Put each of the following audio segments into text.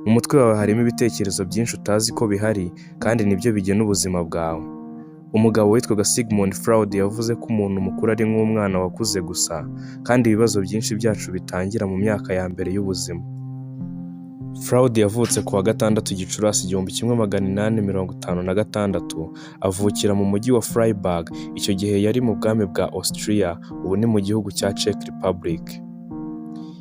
Mu mutwe wawe harimo ibitekerezo byinshi utazi ko bihari kandi nibyo bigena ubuzima bwawe. Umugabo witwaga Sigmund Freud yavuze ko umuntu mukuru ari nk'umwana wakuze gusa kandi ibibazo byinshi byacu bitangira mu myaka ya mbere y'ubuzima. Freud yavutse ku wa 6 Gicurasi 1856 avukira mu mujyi wa Freiburg. Icyo gihe yari mu bwami bwa Austria, ubu ni mu gihugu cya Czech Republic.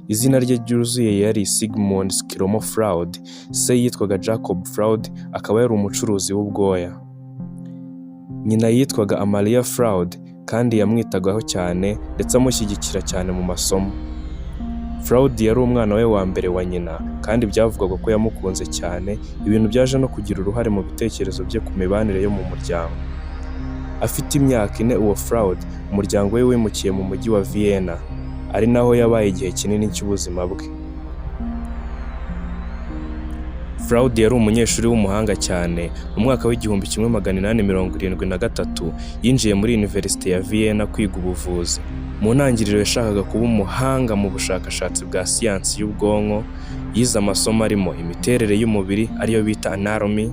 Izina rye ryuzuye yari Sigmund Skirmo Freud. Se yitwaga Jacob Freud, akaba yari umucuruzi w'ubwoya. Nyina yitwaga Amalia Freud kandi yamwitagaho cyane ndetse amushyigikira cyane mu masomo. Freud yari umwana we wa mbere wa nyina kandi byavugwaga ko yamukunze cyane, ibintu byaje no kugira uruhare mu bitekerezo bye ku mibanire yo mu muryango. Afite imyaka 4 uwo Freud, umuryango we wimukiye mu mujyi wa Vienna, ari naho yabaye igihe kinini cy'ubuzima bwe. Freud yari umunyeshuri w'umuhanga cyane. Mu mwaka w'1873 yinjiye muri University ya Vienna kwiga ubuvuzi. Mu ntangiriro yashakaga kuba umuhanga mu bushakashatsi bwa siyansi y'ubwonko. Yize amasomo arimo imiterere y'umubiri ariyo bita anatomy,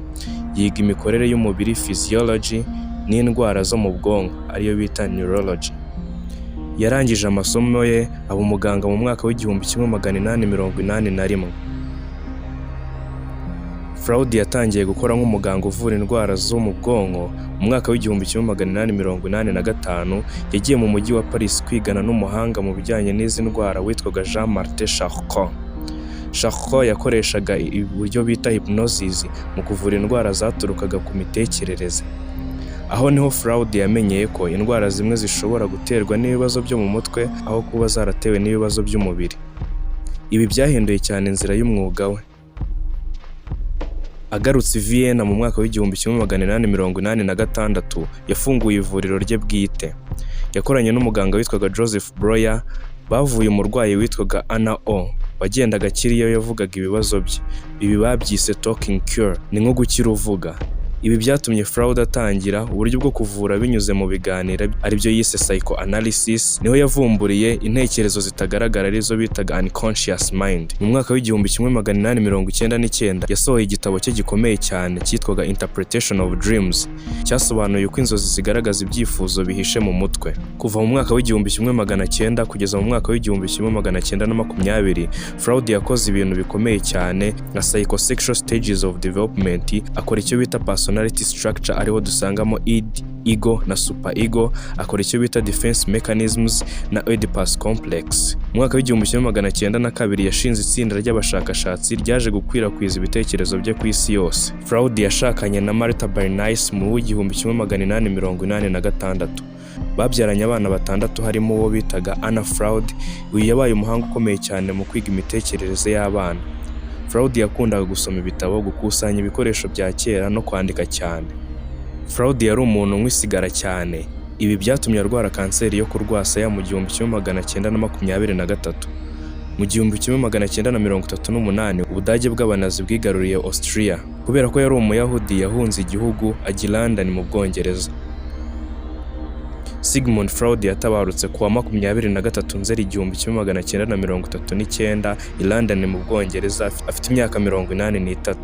yiga imikorere y'umubiri physiology, n'indwara zo mu bwonko ariyo bita neurology. Yarangije amasomo ye aba umuganga mu mwaka w'1881. Freud yatangiye gukora nk'umuganga uvura indwara zo mu bwonko. Mu mwaka w'1885 yagiye mu mujyi wa Paris kwigana n'umuhanga mu bijyanye n'izi ndwara witwaga Jean-Martin Charcot. Charcot yakoreshaga uburyo bita hypnosis mu kuvura indwara zaturukaga ku mitekerereze. Aho niho Freud yamenyeye ko indwara zimwe zishobora guterwa n'ibibazo byo mu mutwe aho kuba zaratewe n'ibibazo by'umubiri. Ibi byahinduye cyane inzira y'umwuga we. Agarutse Vienna mu mwaka w'1886 yafunguye ivuriro rye bwite. Yakoranye n'umuganga witwaga Joseph Breuer. Bavuye umurwayi witwaga Anna O wagendaga akiri iyo yavugaga ibibazo bye. Ibi babyise talking cure, ni nko gukira uvuga. Ibi byatumye Freud atangira uburyo bwo kuvura binyuze mu biganiro aribyo yise psychoanalysis. Niho yavumburiye intekerezo zitagaragara arizo bitaga unconscious mind. Mu mwaka w'1899 yasohoye igitabo cye gikomeye cyane cyitwaga Interpretation of Dreams. Cyasobanuye uko inzozi zigaragaza ibyifuzo bihishe mu mutwe. Kuva mu mwaka w'1900 kugeza mu mwaka w'1920 Freud yakoze ibintu bikomeye cyane nka psychosexual stages of development. Akora icyo bita personality structure ariho dusangamo id, ego na superego. Akora icyo bita defense mechanisms na Oedipus complex. Mu mwaka w'1902 yashinze itsinda ry'abashakashatsi ryaje gukwirakwiza ibitekerezo bye ku isi yose. Freud yashakanye na Martha Bernays mu 1886. Babyaranye abana 6 harimo uwo bitaga Anna Freud. Uyu yabaye umuhanga ukomeye cyane mu kwiga imitekerereze y'abana. Freud yakundaga gusoma ibitabo, gukusanya ibikoresho bya kera no kwandika cyane. Freud yari umuntu nk'isigara cyane. Ibi byatumye arwara kanseri yo kurwasaya mu 1923. Mu 1938 Ubudage bw'Abanazi bwigaruriye Austria. Kubera ko yari umuyahudi yahunze igihugu ajya i London mu Bwongereza. Sigmund Freud yatabarutse kuwa 23 Nzeri 1939 i London mu Bwongereza afite imyaka 83.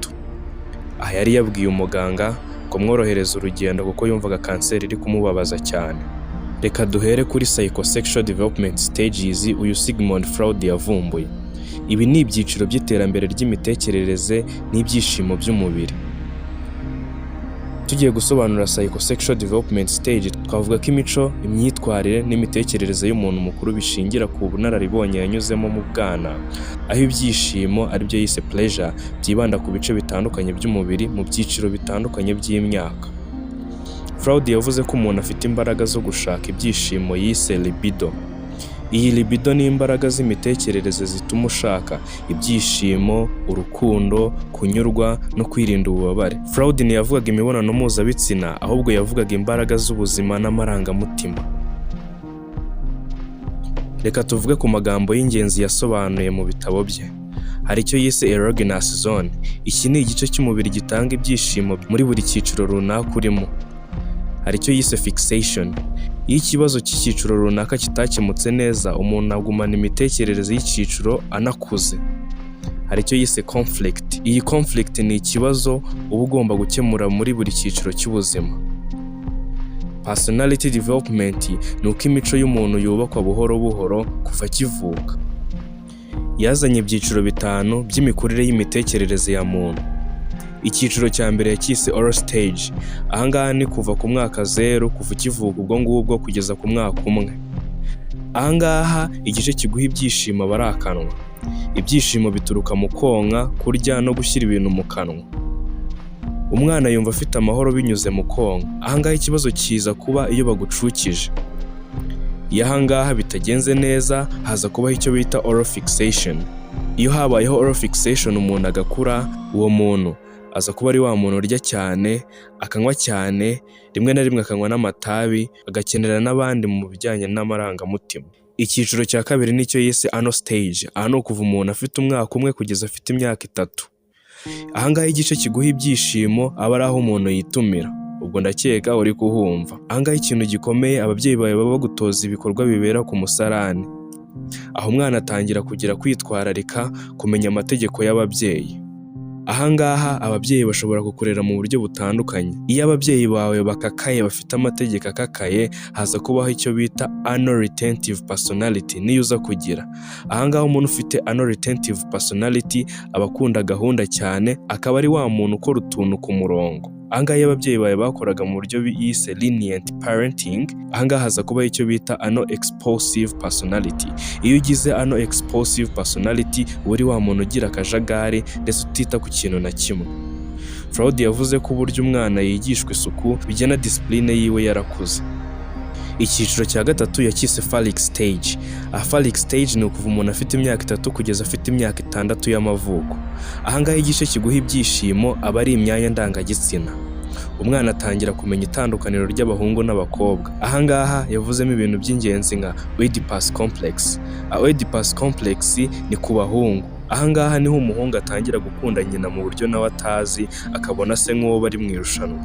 Aha yari yabwiye umuganga ko mworohereza urugendo kuko yumvaga kanseri iri kumubabaza cyane. Reka duhere kuri psychosexual development stages uyu Sigmund Freud yavumbuye. Ibi ni ibyiciro by'iterambere ry'imitekerereze n'ibyishimo by'umubiri. Tugiye gusobanura psychosexual development stage, twavuga ko imico, imyitwarire n'imitekerereze y'umuntu mukuru bishingira ku bunararibonye yanyuzemo mu bwana, aho ibyishimo ari byo yise pleasure byibanda ku bice bitandukanye by'umubiri mu byiciro bitandukanye by'imyaka. Freud yavuze ko umuntu afite imbaraga zo gushaka ibyishimo yise libido. Iyi libido ni imbaraga z'imitekerereze zituma ushaka ibyishimo, urukundo, kunyurwa no kwirinda ububabare. Freud ntiyavugaga imibonano mpuzabitsina, ahubwo yavugaga imbaraga z'ubuzima n'amarangamutima. Reka tuvuge ku magambo y'ingenzi yasobanuye mu bitabo bye. Hari icyo yise erogenous zone. Iki ni igice cy'umubiri gitanga ibyishimo muri buri cyiciro runaka urimo. Hari icyo yise fixation. Iyo ikibazo cy'icyiciro runaka kitakemutse neza, umuntu agumana imitekerereze y'icyiciro anakuze. hari icyo yise conflict. Iyi conflict ni ikibazo uba ugomba gukemura muri buri cyiciro cy'ubuzima. Personality development ni uko imico y'umuntu yubakwa buhoro buhoro kuva akivuka. Yazanye ibyiciro 5 by'imikurire y'imitekerereze ya muntu. Icyiciro cya mbere yacyise oral stage. Ahangaha ni kuva ku mwaka 0 kuva ukivuka ubwo ngubwo kugeza ku mwaka 1. Ahangaha igice kiguha ibyishimo aba ari akanwa. Ibyishimo bituruka mu konka, kurya no gushyira ibintu mu kanwa. Umwana yumva afite amahoro binyuze mu konka. Ahangaha ikibazo kiza kuba iyo bagucukije. Iyo ahangaha bitagenze neza haza kubaho icyo bita oral fixation. Iyo habayeho oral fixation umuntu agakura, uwo muntu aza kuba ari wa muntu urya cyane, akanywa cyane, rimwe na rimwe akanywa n'amatabi, agakenera n'abandi mu bijyanye n'amarangamutima. Icyiciro cya kabiri nicyo yise anal stage. Aha ni ukuva umuntu afite umwaka 1 kugeza afite imyaka 3. Ahangaha igice kiguha ibyishimo aba ari aho umuntu yitumira. Ubwo ndakeka uri kuhumva. Ahangaha ikintu gikomeye, ababyeyi bawe baba bagutoza ibikorwa bibera ku musarani. Aho umwana atangira kugira kwitwararika, kumenya amategeko y'ababyeyi. Ahangaha ababyeyi bashobora kukurera mu buryo butandukanye. Iyo ababyeyi bawe bakakaye, bafite amategeko akakaye, haza kubaho icyo bita anal retentive personality niyo uza kugira. Ahangaha umuntu ufite anal retentive personality aba akunda gahunda cyane, akaba ari wa muntu ukora utuntu ku murongo. Ahangaha iyo ababyeyi bawe bakoraga mu buryo bise lenient parenting, ahangaha haza kubaho icyo bita anal explosive personality. Iyo ugize anal explosive personality uri wa muntu ugira akajagari ndetse utita ku kintu na kimwe. Freud yavuze ko uburyo umwana yigishwa isuku bigena discipline yiwe yarakuze. Icyiciro cya 3 yacyise phallic stage. Phallic stage ni ukuva umuntu afite imyaka 3 kugeza afite imyaka 6 y'amavuko. Ahangaha igice kiguha ibyishimo aba ari imyanya ndangagitsina. Umwana atangira kumenya itandukaniro ry'abahungu n'abakobwa. Ahangaha yavuzemo ibintu by'ingenzi nka Oedipus complex. Oedipus complex ni ku bahungu. Ahangaha niho umuhungu atangira gukunda nyina mu buryo nawe atazi, akabona se nk'uwo bari mu irushanwa.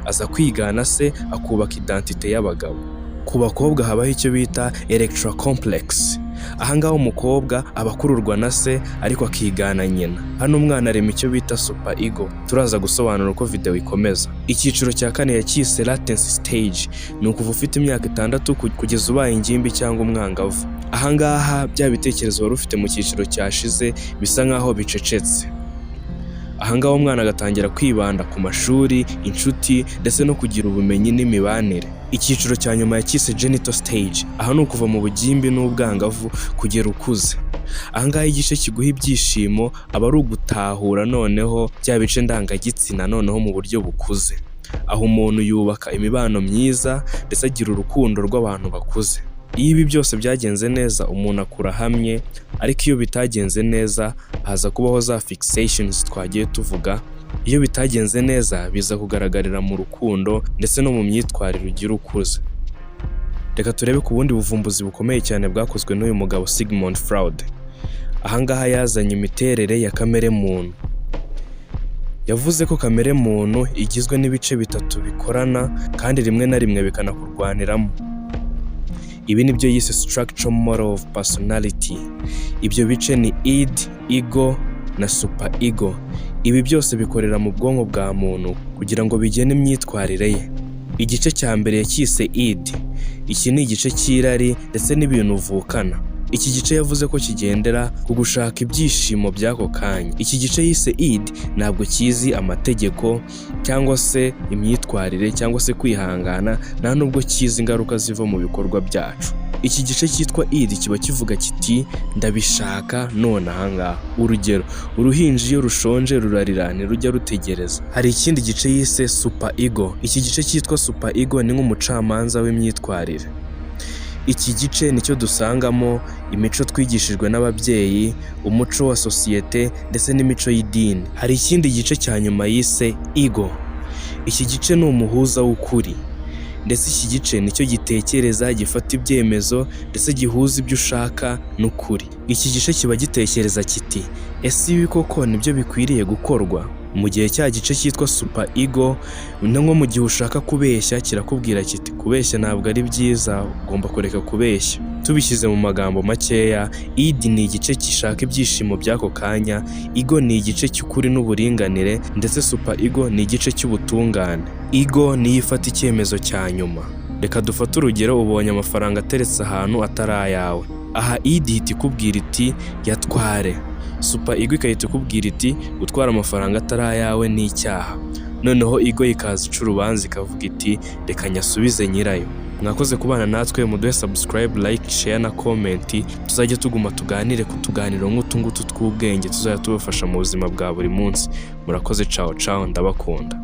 Aza kwigana se, akubaka identite y'abagabo. Ku bakobwa habaho icyo bita electra complex. Ahangaha umukobwa aba akururwa na se ariko akigana nyina. Hano umwana arema icyo bita super ego. Turaza gusobanura uko video ikomeza. Icyiciro cya 4 yacyise latency stage. Ni ukuva ufite imyaka 6 kugeza ubaye ingimbi cyangwa umwangavu. Ahangaha bya bitekerezo wari ufite mu cyiciro cyashize bisa nkaho bicecetse. Ahangaha umwana agatangira kwibanda ku mashuri, inshuti ndetse no kugira ubumenyi n'imibanire. Icyiciro cya nyuma yacyise genital stage. Aha ni ukuva mu bugimbi n'ubwangavu kugera ukuze. Ahangaha igice kiguha ibyishimo aba ari ugutahura noneho bya bice ndangagitsina noneho mu buryo bukuze. Aho umuntu yubaka imibano myiza ndetse agira urukundo rw'abantu bakuze. Iyo ibi byose byagenze neza umuntu akura hamwe, ariko iyo bitagenze neza haza kubaho za fixations twagiye tuvuga. Iyo bitagenze neza biza kugaragarira mu rukundo ndetse no mu myitwarire ugira ukuze. Reka turebe ku bundi buvumbuzi bukomeye cyane bwakozwe n'uyu mugabo Sigmund Freud. Ahangaha yazanye imiterere ya kamere muntu. Yavuze ko kamere muntu igizwe n'ibice 3 bikorana kandi rimwe na rimwe bikanakurwaniramo. Ibi nibyo yise structure model of personality. Ibyo bice ni id, ego na super ego. Ibi byose bikorera mu bwonko bwa muntu kugira ngo bigene imyitwarire ye. Igice cya mbere yacyise id. Iki ni igice cy'irari ndetse n'ibintu uvukana. Iki gice yavuze ko kigendera ku gushaka ibyishimo by'ako kanya. Iki gice yise id ntabwo kizi amategeko cyangwa se imyitwarire cyangwa se kwihangana, nta nubwo kizi ingaruka ziva mu bikorwa byacu. Iki gice cyitwa id kiba kivuga kiti ndabishaka none ahangaha. Urugero, uruhinja iyo rushonje rurarira ntirujya rutegereza. Hari ikindi gice yise super ego. Iki gice cyitwa super ego ni nk'umucamanza w'imyitwarire. Iki gice nicyo dusangamo imico twigishijwe n'ababyeyi, umuco wa sosiyete ndetse n'imico y'idini. Hari ikindi gice cya nyuma yise ego. Iki gice ni umuhuza w'ukuri. Ndetse iki gice nicyo gitekereza, gifata ibyemezo ndetse gihuza ibyo ushaka n'ukuri. Iki gice kiba gitekereza kiti ese ibi koko nibyo bikwiriye gukorwa? Mu gihe cya gice cyitwa super ego, nko mu gihe ushaka kubeshya kirakubwira kiti kubeshya ntabwo ari byiza, ugomba kureka kubeshya. Tubishyize mu magambo makeya, id ni igice gishaka ibyishimo by'ako kanya, ego ni igice cy'ukuri n'uburinganire, ndetse super ego ni igice cy'ubutungane. Ego niyo ifata icyemezo cya nyuma. Reka dufate urugero, ubonye amafaranga ateretse ahantu atari ayawe. Aha id ihita ikubwira iti yatware. Super ego ikahita ikubwira iti gutwara amafaranga atari ayawe ni icyaha. Noneho ego ikaza ica urubanza ikavuga iti reka nyasubize nyirayo. Mwakoze kubana natwe, muduhe subscribe, like, share na comment. Tuzajya tuguma tuganire ku tuganiro nk'utu ngutu tw'ubwenge tuzajya tubafasha mu buzima bwa buri munsi. Murakoze, ciao ciao, ndabakunda.